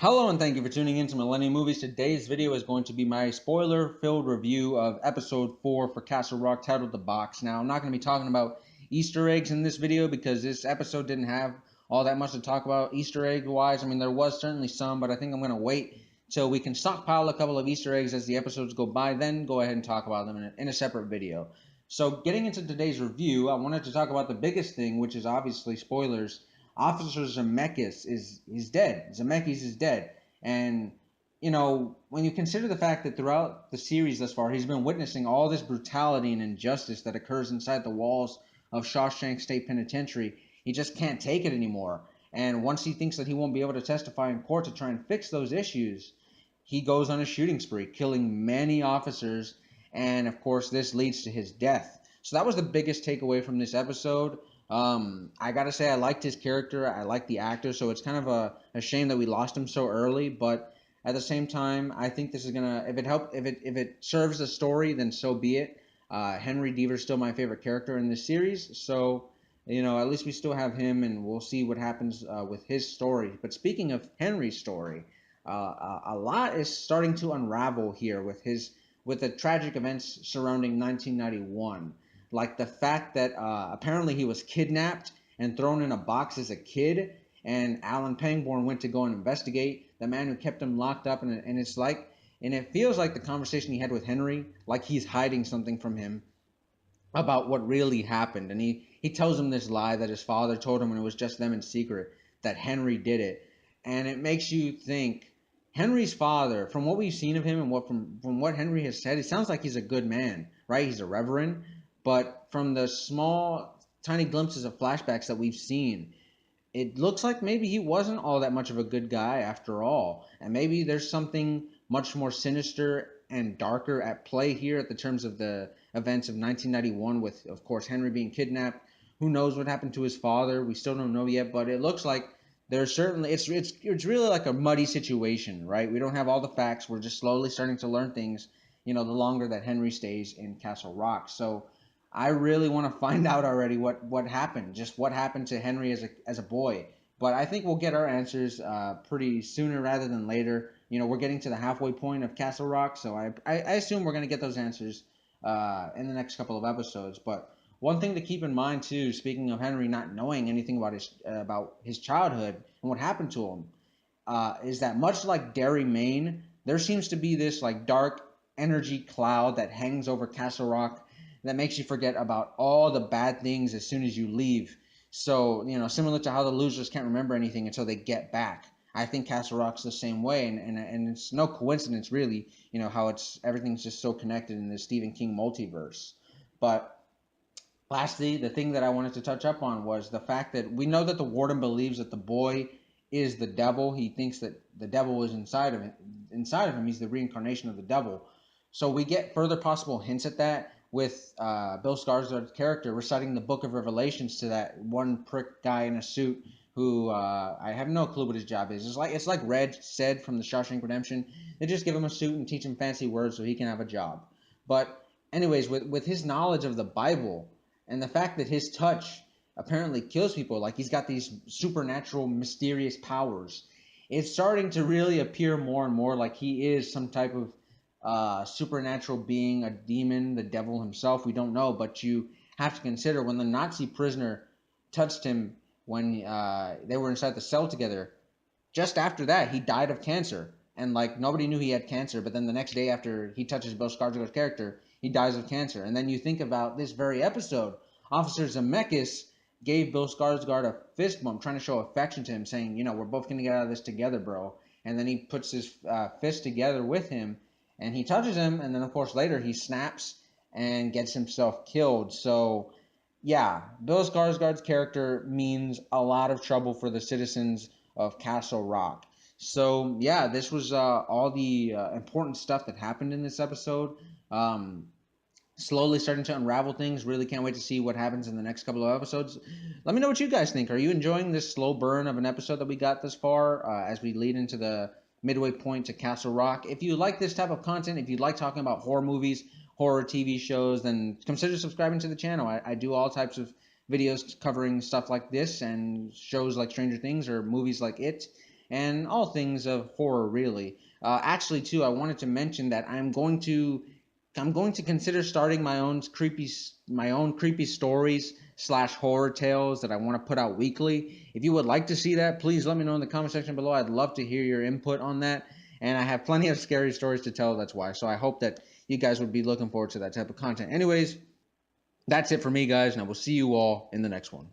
Hello and thank you for tuning in to Millennium Movies. Today's video is going to be my spoiler-filled review of episode 4 for Castle Rock titled The Box. Now, I'm not going to be talking about Easter eggs in this video because this episode didn't have all that much to talk about Easter egg-wise. I mean, there was certainly some, but I think I'm going to wait till we can stockpile a couple of Easter eggs as the episodes go by, then go ahead and talk about them in a separate video. So getting into today's review, I wanted to talk about the biggest thing, which is obviously spoilers. Officer Zemeckis is dead. Zemeckis is dead. And, when you consider the fact that throughout the series thus far, he's been witnessing all this brutality and injustice that occurs inside the walls of Shawshank State Penitentiary, he just can't take it anymore. And once he thinks that he won't be able to testify in court to try and fix those issues, he goes on a shooting spree, killing many officers. And, of course, this leads to his death. So that was the biggest takeaway from this episode. I gotta say I liked his character. I liked the actor, so it's kind of a shame that we lost him so early. But at the same time, I think this is gonna if it serves the story, then so be it. Henry Deaver's still my favorite character in this series, so at least we still have him, and we'll see what happens with his story. But speaking of Henry's story, a lot is starting to unravel here with the tragic events surrounding 1991. Like the fact that apparently he was kidnapped and thrown in a box as a kid, and Alan Pangborn went to go and investigate the man who kept him locked up, and it feels like the conversation he had with Henry, like he's hiding something from him about what really happened. And he tells him this lie that his father told him when it was just them in secret, that Henry did it. And it makes you think, Henry's father, from what we've seen of him and from what Henry has said, it sounds like he's a good man, right? He's a reverend. But from the small, tiny glimpses of flashbacks that we've seen, it looks like maybe he wasn't all that much of a good guy after all. And maybe there's something much more sinister and darker at play here at the terms of the events of 1991 with, of course, Henry being kidnapped. Who knows what happened to his father? We still don't know yet, but it looks like there's certainly, it's really like a muddy situation, right? We don't have all the facts. We're just slowly starting to learn things, the longer that Henry stays in Castle Rock. So I really want to find out already what happened, just what happened to Henry as a boy. But I think we'll get our answers pretty sooner rather than later. We're getting to the halfway point of Castle Rock, so I assume we're going to get those answers in the next couple of episodes. But one thing to keep in mind too, speaking of Henry not knowing anything about his childhood and what happened to him, is that much like Derry, Maine, there seems to be this like dark energy cloud that hangs over Castle Rock that makes you forget about all the bad things as soon as you leave. So, similar to how the losers can't remember anything until they get back. I think Castle Rock's the same way, and it's no coincidence really, how everything's just so connected in the Stephen King multiverse. But lastly, the thing that I wanted to touch up on was the fact that we know that the warden believes that the boy is the devil. He thinks that the devil is inside of him. He's the reincarnation of the devil. So we get further possible hints at that with Bill Skarsgård's character reciting the Book of Revelations to that one prick guy in a suit who I have no clue what his job is. It's like Red said from the Shawshank Redemption. They just give him a suit and teach him fancy words so he can have a job. But anyways, with his knowledge of the Bible and the fact that his touch apparently kills people, like he's got these supernatural, mysterious powers, it's starting to really appear more and more like he is some type of supernatural being, a demon, the devil himself. We don't know, but you have to consider when the Nazi prisoner touched him when they were inside the cell together. Just after that, he died of cancer, and like nobody knew he had cancer. But then the next day, after he touches Bill Skarsgård's character, he dies of cancer. And then you think about this very episode, Officer Zemeckis gave Bill Skarsgård a fist bump, trying to show affection to him, saying, we're both gonna get out of this together, bro. And then he puts his fist together with him. And he touches him, and then, of course, later he snaps and gets himself killed. So, yeah, Bill Skarsgård's character means a lot of trouble for the citizens of Castle Rock. So, yeah, this was all the important stuff that happened in this episode. Slowly starting to unravel things. Really can't wait to see what happens in the next couple of episodes. Let me know what you guys think. Are you enjoying this slow burn of an episode that we got this far as we lead into the midway point to Castle Rock? If you like this type of content, if you like talking about horror movies, horror TV shows, then consider subscribing to the channel. I do all types of videos covering stuff like this and shows like Stranger Things or movies like It. and all things of horror, really. Actually, too, I wanted to mention that I'm going to consider starting my own creepy stories slash horror tales that I want to put out weekly. If you would like to see that, please let me know in the comment section below. I'd love to hear your input on that. And I have plenty of scary stories to tell, that's why. So I hope that you guys would be looking forward to that type of content. Anyways, that's it for me, guys, and I will see you all in the next one.